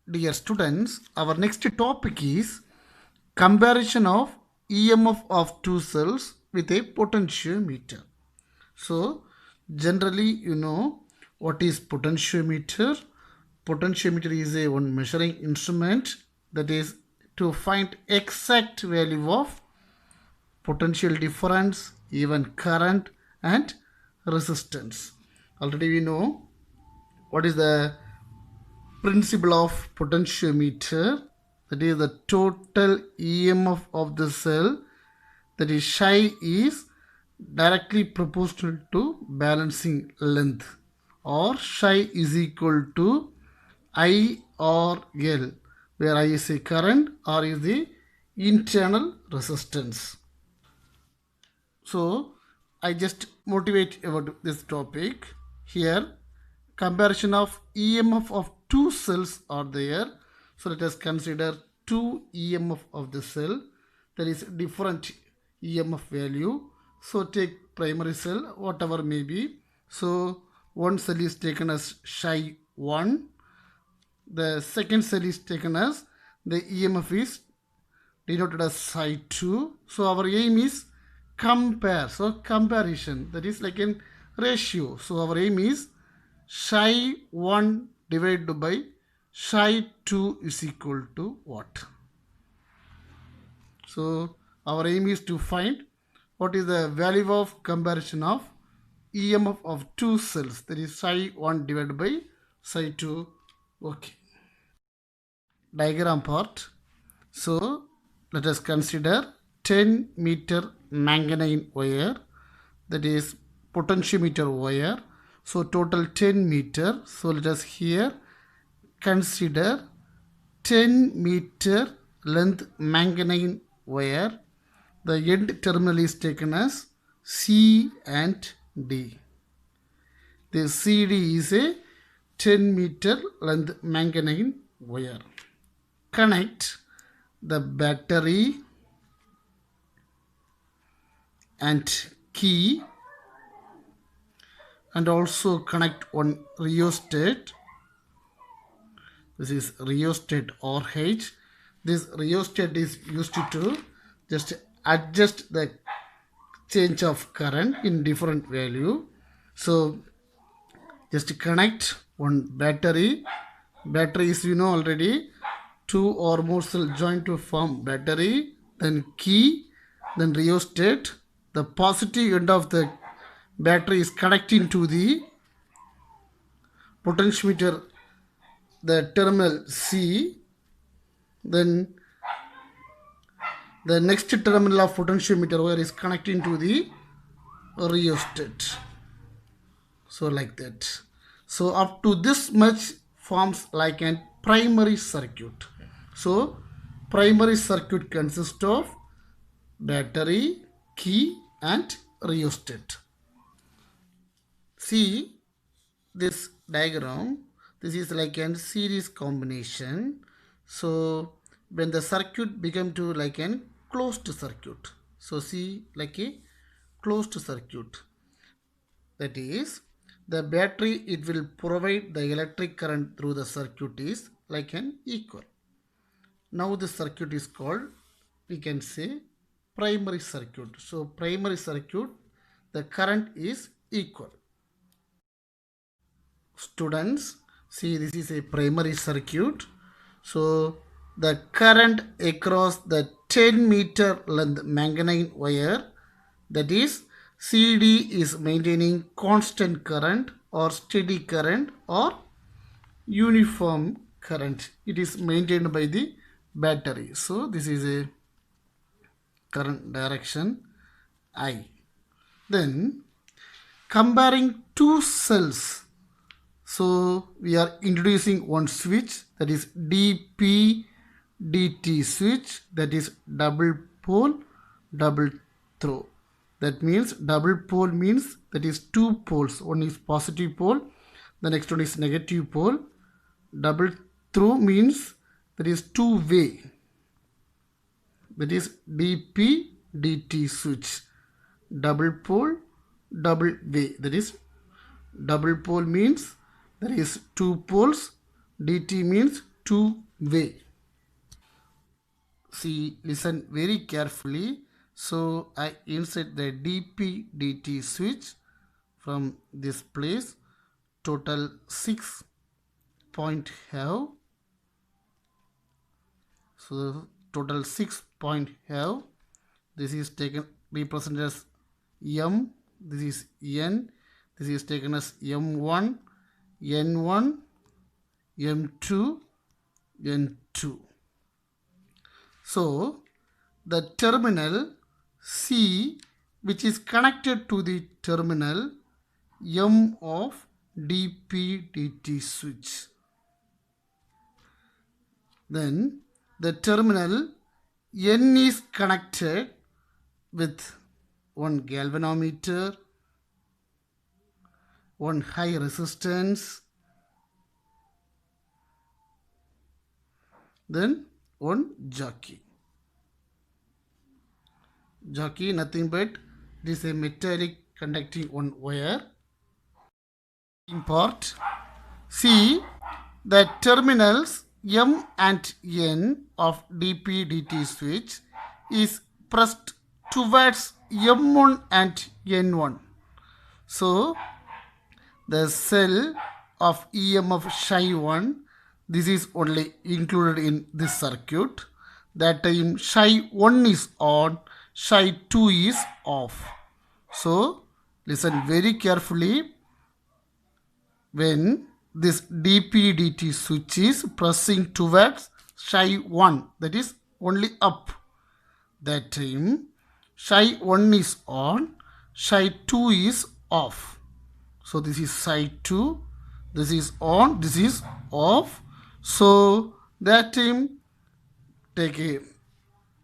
Dear students, our next topic is comparison of EMF of two cells with a potentiometer. So, generally, you know what is potentiometer. Potentiometer is a one measuring instrument that is to find exact value of potential difference, even current and resistance. Already we know what is the principle of potentiometer, that is the total EMF of the cell, that is psi, is directly proportional to balancing length, or psi is equal to I or L, where I is a current, R is the internal resistance. So I just motivate about this topic. Here comparison of EMF of two cells are there. So let us consider two EMF of the cell. There is different EMF value. So take primary cell, whatever may be. So one cell is taken as psi 1. The second cell is taken as, the EMF is denoted as psi 2. So our aim is compare. So comparison, that is like a ratio. So our aim is psi 1 divided by psi 2 is equal to what? So our aim is to find what is the value of comparison of EMF of two cells, that is psi 1 divided by psi 2. Okay. Diagram part. So let us consider 10 meter manganese wire, that is potentiometer wire. So total 10 meter. So let us here consider 10 meter length manganese wire. The end terminal is taken as C and D. The CD is a 10 meter length manganese wire. Connect the battery and key, and also connect one rheostat. This is rheostat RH. This rheostat is used to just adjust the change of current in different value. So just connect one battery. Battery is, you know already, two or more cell joined to form battery, then key, then rheostat. The positive end of the battery is connecting to the potentiometer, the terminal C. Then the next terminal of potentiometer wire is connecting to the rheostat. So like that. So up to this much forms like a primary circuit. So primary circuit consists of battery, key and rheostat. See this diagram. This is like a series combination. So when the circuit become to like a closed circuit. So see like a closed circuit. That is, the battery, it will provide the electric current through the circuit is like an equal. Now the circuit is called, we can say, primary circuit. So primary circuit, the current is equal. Students, see this is a primary circuit. So the current across the 10 meter length manganese wire, that is CD, is maintaining constant current or steady current or uniform current. It is maintained by the battery. So this is a current direction I. Then comparing two cells. So we are introducing one switch, that is DP DT switch, that is double pole double throw. That means double pole means that is two poles. One is positive pole, the next one is negative pole. Double throw means that is two way. That is DP DT switch. Double pole double way. That is double pole means there is two poles. DT means two-way. See, listen very carefully. So I insert the DP-DT switch from this place. Total 6 point have. So total 6 point have. This is taken represented as M. This is N. This is taken as M1, N1, M2, N2. So the terminal C, which is connected to the terminal M of DP-DT switch. Then the terminal N is connected with one galvanometer, one high resistance, then one jockey. Jockey nothing but this is a metallic conducting one wire. Part see the terminals M and N of DP-DT switch is pressed towards M1 and N1. So the cell of EMF Psi 1, this is only included in this circuit. That time Psi 1 is on, Psi 2 is off. So listen very carefully. When this DP-DT switch is pressing towards Psi 1, that is only up, that time Psi 1 is on, Psi 2 is off. So this is Psi 2, this is on, this is off. So that time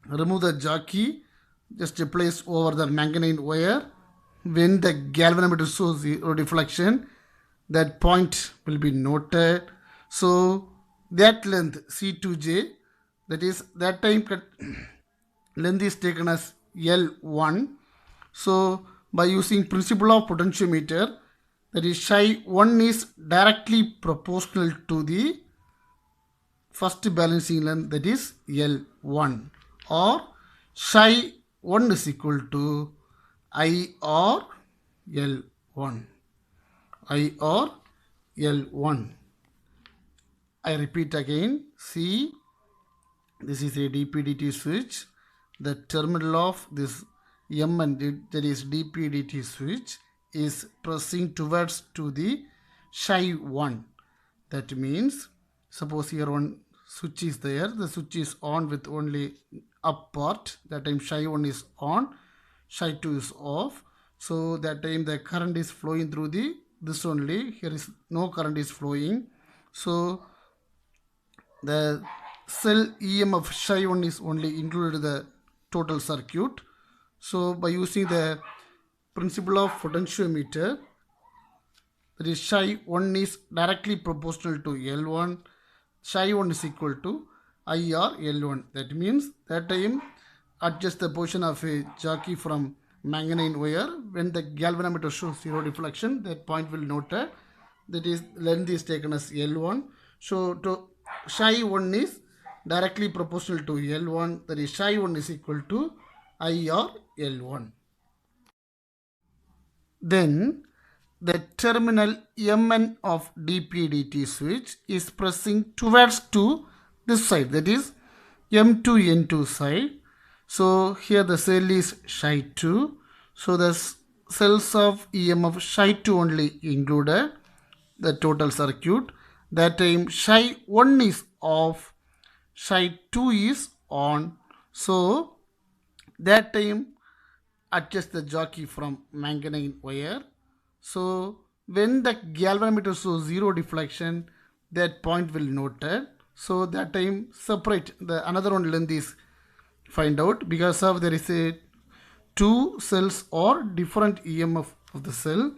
remove the jockey, just place over the manganese wire. When the galvanometer shows zero deflection, that point will be noted. So that length C2J, that is that time length is taken as L1. So by using principle of potentiometer, that is Psi 1 is directly proportional to the first balancing length, that is L1, or Psi 1 is equal to I or L1. I or L1. I repeat again. See, this is a DP-DT switch. The terminal of this M and that is DP-DT switch is pressing towards to the Psi 1. That means, suppose here one switch is there. The switch is on with only up part. That time Psi 1 is on, Psi 2 is off. So that time the current is flowing through the this only. Here is no current is flowing. So the cell EMF Psi 1 is only included in the total circuit. So by using the principle of potentiometer, that is Psi 1 is directly proportional to L1. Psi 1 is equal to I or L1. That means that time adjust the position of a jockey from manganese wire. When the galvanometer shows zero deflection, that point will noted. That is length is taken as L1. So to Psi 1 is directly proportional to L1. That is Psi 1 is equal to I or L1. Then the terminal Mn of DP-DT switch is pressing towards to this side, that is M2 N2 side. So here the cell is Psi 2. So the cells of EMF Psi 2 only included the total circuit. That time Psi 1 is off, Psi 2 is on. So that time adjust the jockey from manganese wire. So when the galvanometer shows zero deflection, that point will noted. So that time separate the another one length is find out, because of there is a two cells or different EMF of the cell,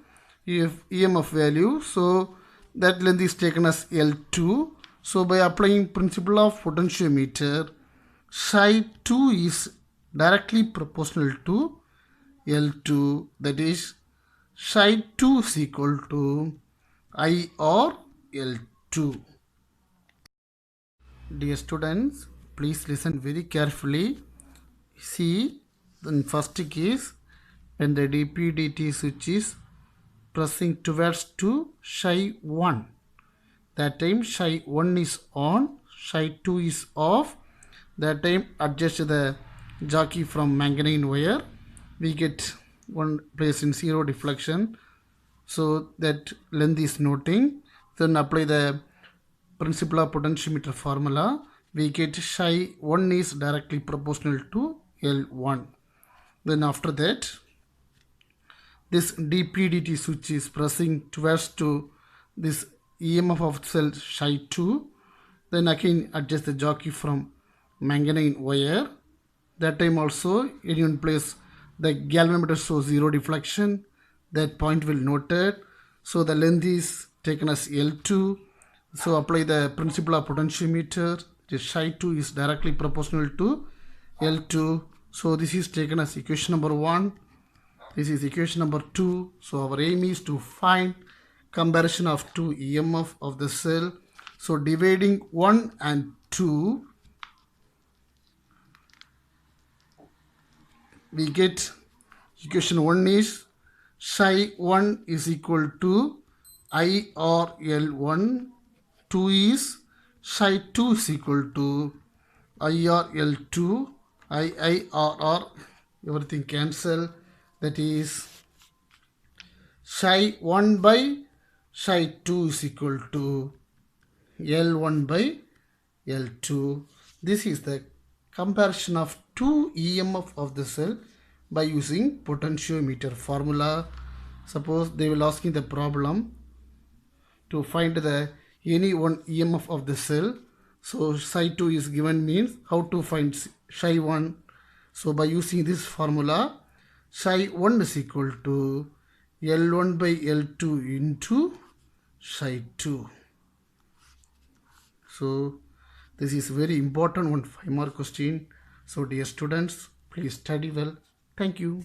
EMF value. So that length is taken as L2. So by applying principle of potentiometer, Psi 2 is directly proportional to L2. That is Psi 2 is equal to I or L2. Dear students, please listen very carefully. See, the first case, when the DPDT switch is pressing towards to shy 1. That time shy 1 is on, shy 2 is off. That time adjust the jockey from manganese wire. We get one place in zero deflection. So that length is noting. Then apply the principle of potentiometer formula. We get psi 1 is directly proportional to L1. Then after that, this dp/dt switch is pressing towards to this EMF of cell psi 2. Then again adjust the jockey from manganese wire. That time also in one place the galvanometer shows zero deflection. That point will noted. So the length is taken as L2. So apply the principle of potentiometer. The psi 2 is directly proportional to L2. So this is taken as equation number 1. This is equation number 2. So our aim is to find comparison of two EMF of the cell. So dividing 1 and 2, we get equation 1 is psi 1 is equal to IRL1. 2 is psi 2 is equal to IRL2. IIRR, everything cancel. That is psi 1 by psi 2 is equal to L1 by L2. This is the comparison of two EMF of the cell by using potentiometer formula. Suppose they will ask in the problem to find the any one EMF of the cell. So psi 2 is given, means how to find psi 1. So by using this formula, psi 1 is equal to L1 by L2 into psi 2. So this is very important one 5 mark question. So dear students, please study well. Thank you.